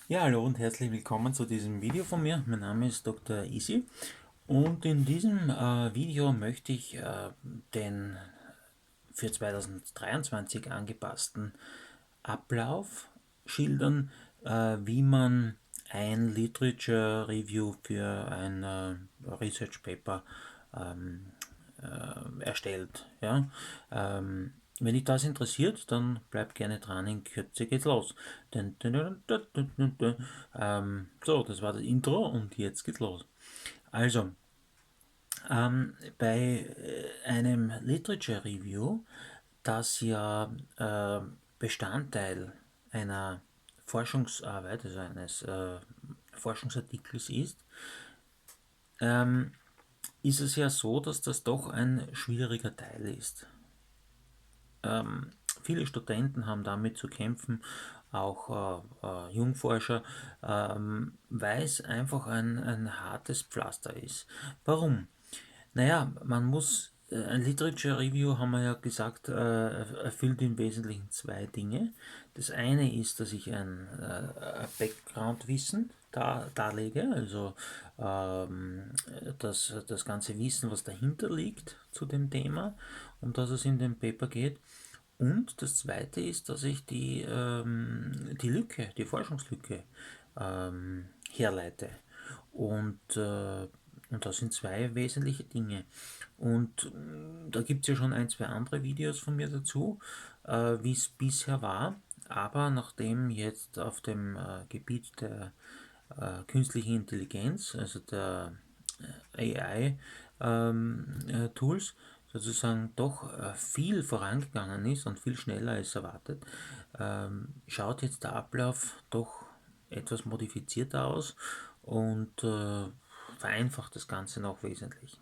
Ja, hallo und herzlich willkommen zu diesem Video von mir. Mein Name ist Dr. Easy und in diesem Video möchte ich den für 2023 angepassten Ablauf schildern, wie man ein Literature Review für ein Research Paper erstellt. Ja? Wenn dich das interessiert, dann bleib gerne dran, in Kürze geht's los. So, das war das Intro und jetzt geht's los. Also, bei einem Literature Review, das ja Bestandteil einer Forschungsarbeit, also eines Forschungsartikels ist, ist es ja so, dass das doch ein schwieriger Teil ist. Viele Studenten haben damit zu kämpfen, auch Jungforscher, weil es einfach ein hartes Pflaster ist. Warum? Naja, man muss, ein Literature Review, haben wir ja gesagt, erfüllt im Wesentlichen zwei Dinge. Das eine ist, dass ich ein Background-Wissen darlege, also das ganze Wissen, was dahinter liegt zu dem Thema, um das es in dem Paper geht. Und das zweite ist, dass ich die Lücke, die Forschungslücke herleite. Und das sind zwei wesentliche Dinge. Und da gibt es ja schon ein, zwei andere Videos von mir dazu, wie es bisher war. Aber nachdem jetzt auf dem Gebiet der künstlichen Intelligenz, also der AI-Tools, sozusagen doch viel vorangegangen ist und viel schneller als erwartet, schaut jetzt der Ablauf doch etwas modifizierter aus und vereinfacht das Ganze noch wesentlich.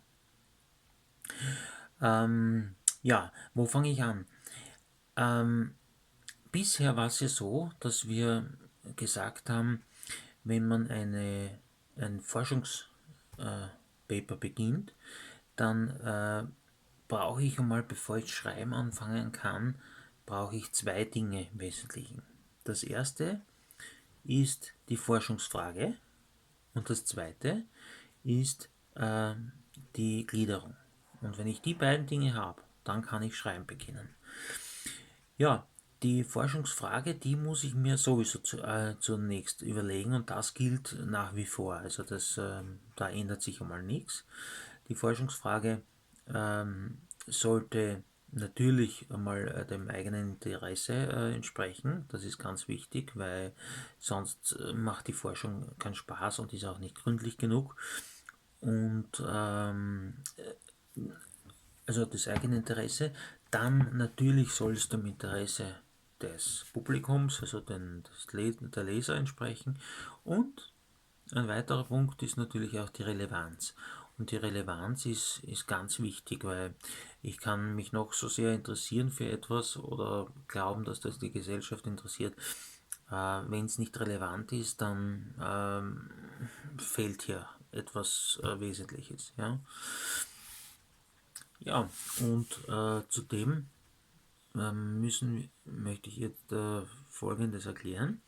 Ja, wo fange ich an? Bisher war es ja so, dass wir gesagt haben, wenn man ein Forschungspaper beginnt, dann brauche ich einmal, bevor ich schreiben anfangen kann, brauche ich zwei Dinge im Wesentlichen. Das erste ist die Forschungsfrage und das zweite ist die Gliederung. Und wenn ich die beiden Dinge habe, dann kann ich schreiben beginnen. Ja, die Forschungsfrage, die muss ich mir sowieso zunächst überlegen und das gilt nach wie vor. Also da ändert sich einmal nichts. Die Forschungsfrage sollte natürlich einmal dem eigenen Interesse entsprechen. Das ist ganz wichtig, weil sonst macht die Forschung keinen Spaß und ist auch nicht gründlich genug. Und also das eigene Interesse, dann natürlich soll es dem Interesse des Publikums, also der Leser entsprechen. Und ein weiterer Punkt ist natürlich auch die Relevanz. Und die Relevanz ist ganz wichtig, weil ich kann mich noch so sehr interessieren für etwas oder glauben, dass das die Gesellschaft interessiert. Wenn es nicht relevant ist, dann fehlt hier etwas Wesentliches. Ja, ja und zudem möchte ich jetzt Folgendes erklären.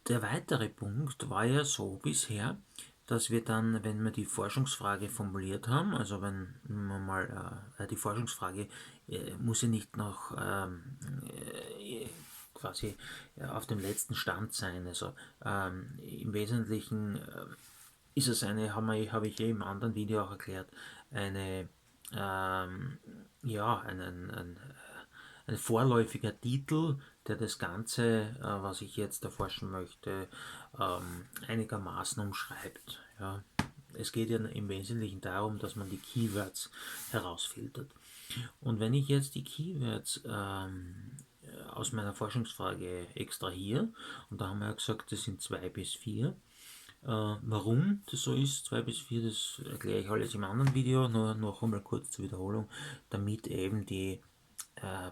Der weitere Punkt war ja so bisher, dass wir dann, wenn wir die Forschungsfrage formuliert haben, also wenn man mal die Forschungsfrage muss ja nicht noch quasi auf dem letzten Stand sein. Also im Wesentlichen ist es habe ich im anderen Video auch erklärt, eine ja, ein vorläufiger Titel, der das Ganze, was ich jetzt erforschen möchte, einigermaßen umschreibt. Ja. Es geht ja im Wesentlichen darum, dass man die Keywords herausfiltert. Und wenn ich jetzt die Keywords aus meiner Forschungsfrage extrahiere, und da haben wir ja gesagt, das sind 2 bis 4, warum das so ist, 2 bis 4, das erkläre ich alles im anderen Video, nur noch einmal kurz zur Wiederholung, damit eben die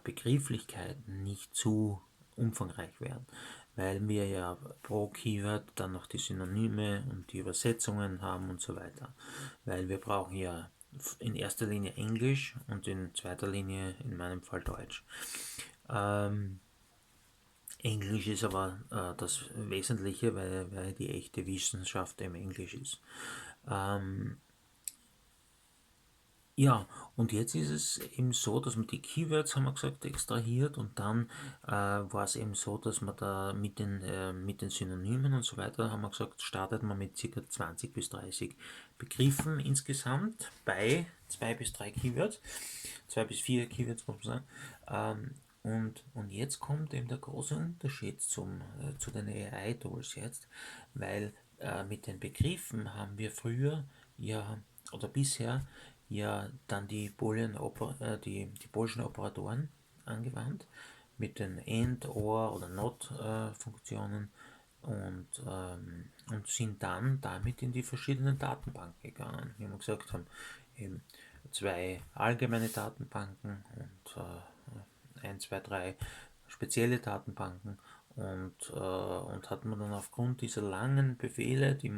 Begrifflichkeiten nicht zu umfangreich werden, weil wir ja pro Keyword dann noch die Synonyme und die Übersetzungen haben und so weiter, weil wir brauchen ja in erster Linie Englisch und in zweiter Linie in meinem Fall Deutsch. Englisch ist aber das Wesentliche, weil die echte Wissenschaft im Englisch ist. Ähm, Ja, und jetzt ist es eben so, dass man die Keywords, haben wir gesagt, extrahiert, und dann war es eben so, dass man da mit den Synonymen und so weiter, haben wir gesagt, startet man mit ca. 20 bis 30 Begriffen insgesamt bei 2 bis 3 Keywords, 2 bis 4 Keywords muss man sagen. Und jetzt kommt eben der große Unterschied zu den AI-Tools jetzt, weil mit den Begriffen haben wir früher ja, oder bisher ja dann die Boolean Operatoren angewandt mit den AND, OR oder NOT Funktionen, und sind dann damit in die verschiedenen Datenbanken gegangen. Wie wir gesagt haben, eben 2 allgemeine Datenbanken und 1, 2, 3 spezielle Datenbanken, und hat man dann aufgrund dieser langen Befehle, die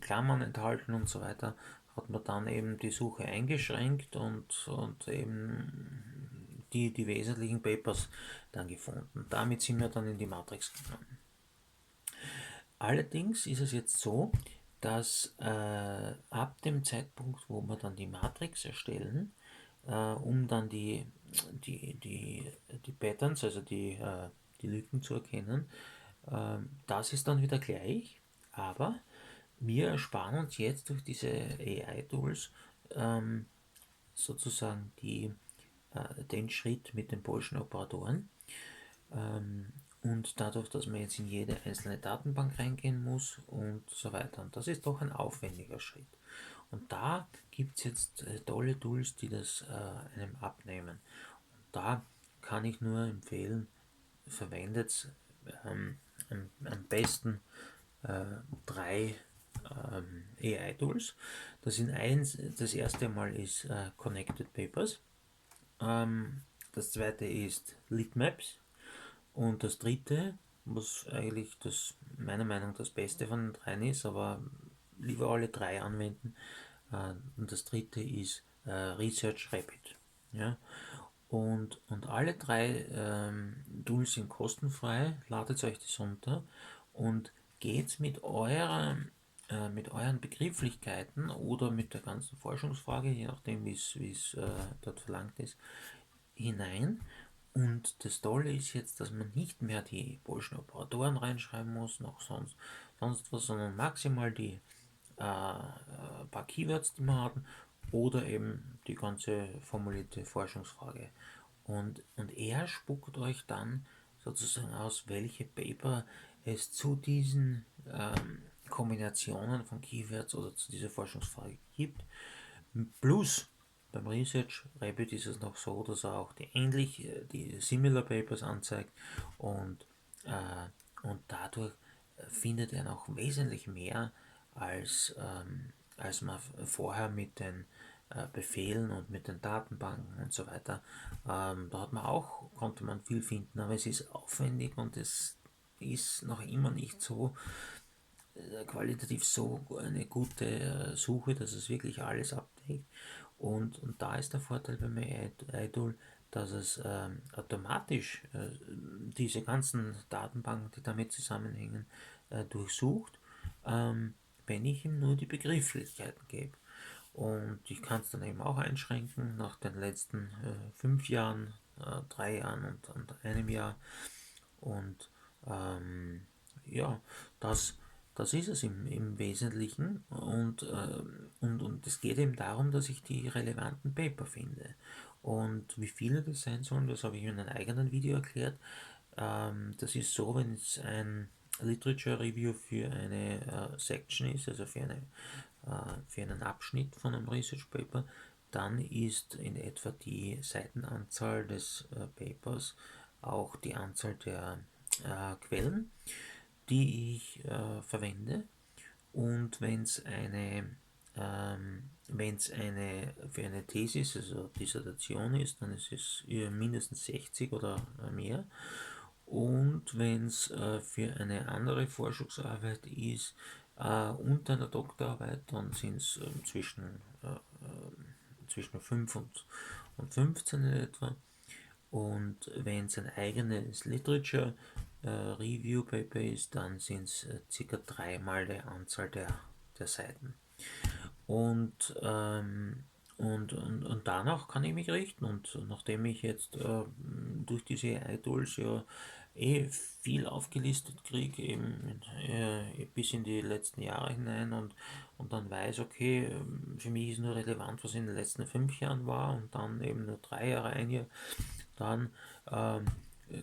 Klammern enthalten und so weiter, hat man dann eben die Suche eingeschränkt und eben die wesentlichen Papers dann gefunden. Damit sind wir dann in die Matrix gegangen. Allerdings ist es jetzt so, dass ab dem Zeitpunkt, wo wir dann die Matrix erstellen, um dann die Patterns, also die Lücken zu erkennen, das ist dann wieder gleich, aber wir ersparen uns jetzt durch diese AI-Tools sozusagen den Schritt mit den Boolean Operatoren. Und dadurch, dass man jetzt in jede einzelne Datenbank reingehen muss und so weiter. Und das ist doch ein aufwendiger Schritt. Und da gibt es jetzt tolle Tools, die das einem abnehmen. Und da kann ich nur empfehlen, verwendet am besten 3 AI-Tools. Das erste Mal ist Connected Papers. Das zweite ist Litmaps. Und das dritte, was eigentlich meiner Meinung nach das Beste von den dreien ist, aber lieber alle 3 anwenden. Und das dritte ist Research Rapid. Ja? Und alle 3 Tools sind kostenfrei, ladet euch das runter und geht mit euren Begrifflichkeiten oder mit der ganzen Forschungsfrage, je nachdem wie es dort verlangt ist, hinein. Und das Tolle ist jetzt, dass man nicht mehr die Boolean Operatoren reinschreiben muss, noch sonst was, sondern maximal die paar Keywords, die wir hatten, oder eben die ganze formulierte Forschungsfrage. Und er spuckt euch dann sozusagen aus, welche Paper es zu diesen Kombinationen von Keywords oder zu dieser Forschungsfrage gibt. Plus beim Research Rabbit ist es noch so, dass er auch die Similar Papers anzeigt, und dadurch findet er noch wesentlich mehr als man vorher mit den Befehlen und mit den Datenbanken und so weiter. Da konnte man viel finden, aber es ist aufwendig und es ist noch immer nicht so qualitativ so eine gute Suche, dass es wirklich alles abdeckt. Und da ist der Vorteil beim AI-Tool, dass es automatisch diese ganzen Datenbanken, die damit zusammenhängen, durchsucht, wenn ich ihm nur die Begrifflichkeiten gebe. Und ich kann es dann eben auch einschränken nach den letzten 5 Jahren, 3 Jahren und einem Jahr. Und ja, das ist es im Wesentlichen. Und es geht eben darum, dass ich die relevanten Paper finde. Und wie viele das sein sollen, das habe ich in einem eigenen Video erklärt. Das ist so, wenn es ein Literature Review für eine Section ist, also für einen Abschnitt von einem Research Paper, dann ist in etwa die Seitenanzahl des Papers auch die Anzahl der Quellen, die ich verwende. Und wenn es für eine Thesis, also Dissertation ist, dann ist es mindestens 60 oder mehr. Und wenn es für eine andere Forschungsarbeit ist, unter einer Doktorarbeit, dann sind es zwischen 5 und 15 in etwa. Und wenn es ein eigenes Literature Review Paper ist, dann sind es circa dreimal die Anzahl der Seiten. Und, und danach kann ich mich richten. Und nachdem ich jetzt durch diese AI-Tools ja viel aufgelistet kriege, eben bis in die letzten Jahre hinein und dann weiß, okay, für mich ist nur relevant, was in den letzten 5 Jahren war und dann eben nur 3 Jahre, ein Jahr, dann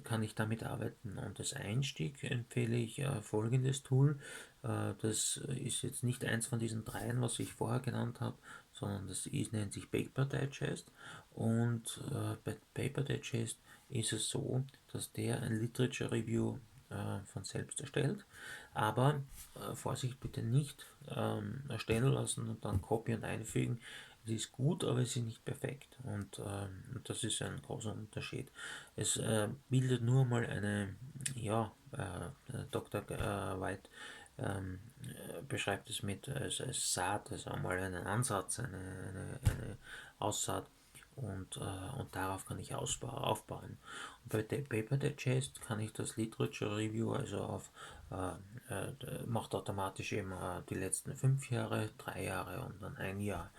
kann ich damit arbeiten. Und als Einstieg empfehle ich folgendes Tool. Das ist jetzt nicht eins von diesen dreien, was ich vorher genannt habe, sondern nennt sich Paper Digest. Und bei Paper Digest ist es so, dass der ein Literature Review von selbst erstellt. Aber Vorsicht, bitte nicht erstellen lassen und dann Copy und einfügen. Es ist gut, aber es ist nicht perfekt. Und das ist ein großer Unterschied. Es bildet nur mal eine, ja, Dr. White beschreibt es als Saat, also einmal einen Ansatz, eine Aussaat. Und darauf kann ich aufbauen. Und bei Paper Digest kann ich das Literature Review also macht automatisch eben die letzten 5 Jahre, 3 Jahre und dann ein Jahr.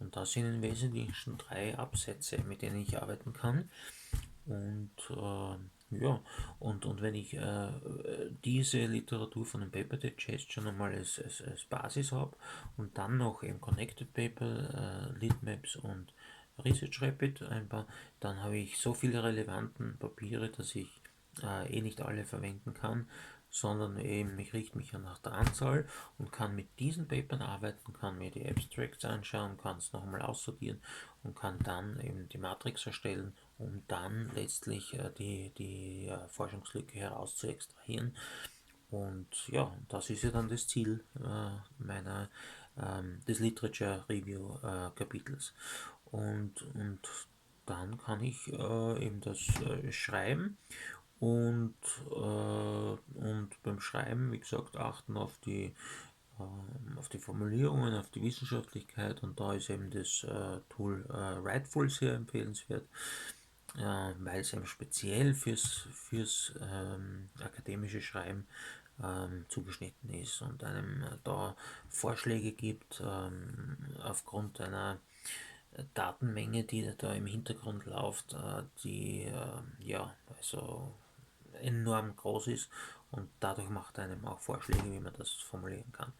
Und das sind im Wesentlichen 3 Absätze, mit denen ich arbeiten kann. Und ja, und wenn ich diese Literatur von dem Paper Digest schon einmal als Basis habe und dann noch im Connected Paper, Litmaps und Research Rapid einbaue, dann habe ich so viele relevanten Papiere, dass ich nicht alle verwenden kann, sondern eben ich richte mich ja nach der Anzahl und kann mit diesen Papern arbeiten, kann mir die Abstracts anschauen, kann es nochmal aussortieren und kann dann eben die Matrix erstellen, um dann letztlich die Forschungslücke herauszuextrahieren. Und ja, das ist ja dann das Ziel des Literature Review Kapitels. Und dann kann ich eben das schreiben und beim Schreiben, wie gesagt, achten auf die Formulierungen, auf die Wissenschaftlichkeit, und da ist eben das Tool Writeful sehr empfehlenswert, weil es eben speziell fürs akademische Schreiben zugeschnitten ist und einem da Vorschläge gibt aufgrund einer Datenmenge, die da im Hintergrund läuft, die ja, also enorm groß ist, und dadurch macht einem auch Vorschläge, wie man das formulieren kann.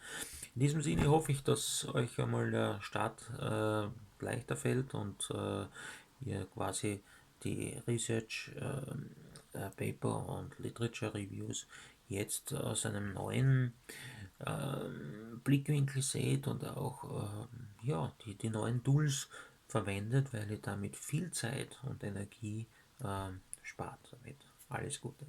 In diesem Sinne hoffe ich, dass euch einmal der Start leichter fällt und ihr quasi die Research Paper und Literature Reviews jetzt aus einem neuen Blickwinkel seht und auch ja, die neuen Tools verwendet, weil ihr damit viel Zeit und Energie spart damit. Alles Gute.